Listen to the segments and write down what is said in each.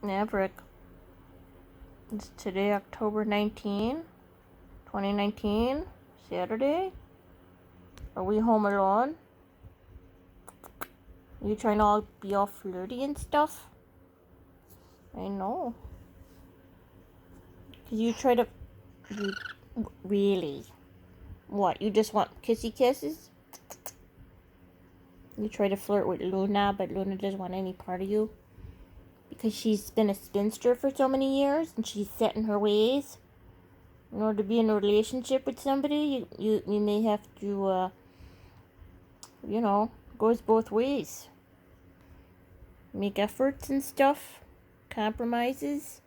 Maverick. It's today, October 19, 2019, Saturday. Are we home alone? You trying to be all flirty and stuff? I know. Cause you try to... Really? What, you just want kissy kisses? You try to flirt with Luna, but Luna doesn't want any part of you? Because she's been a spinster for so many years, and she's set in her ways. In order to be in a relationship with somebody, you may have to, goes both ways. Make efforts and stuff. Compromises.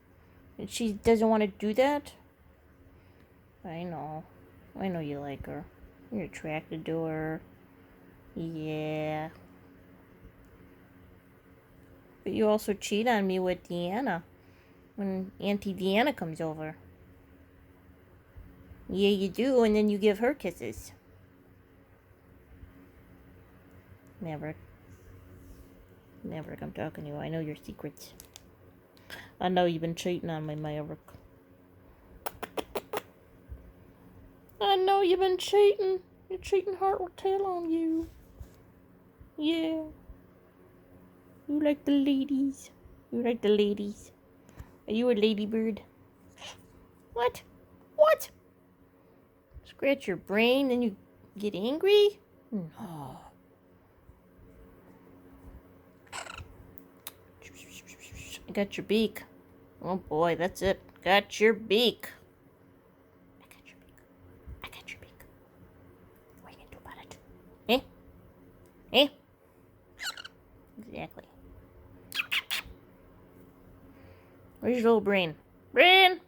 And she doesn't want to do that. I know you like her. You're attracted to her. Yeah. But you also cheat on me with Deanna. When Auntie Deanna comes over. Yeah, you do, and then you give her kisses. Maverick, I'm talking to you. I know your secrets. I know you've been cheating on me, Maverick. I know you've been cheating. Your cheating heart will tell on you. Yeah. You like the ladies. Are you a ladybird? What? Scratch your brain, then you get angry? No. I got your beak. Oh boy, that's it. Got your beak. I got your beak. What are you gonna do about it? Eh? Exactly. Where's your little brain? Brain!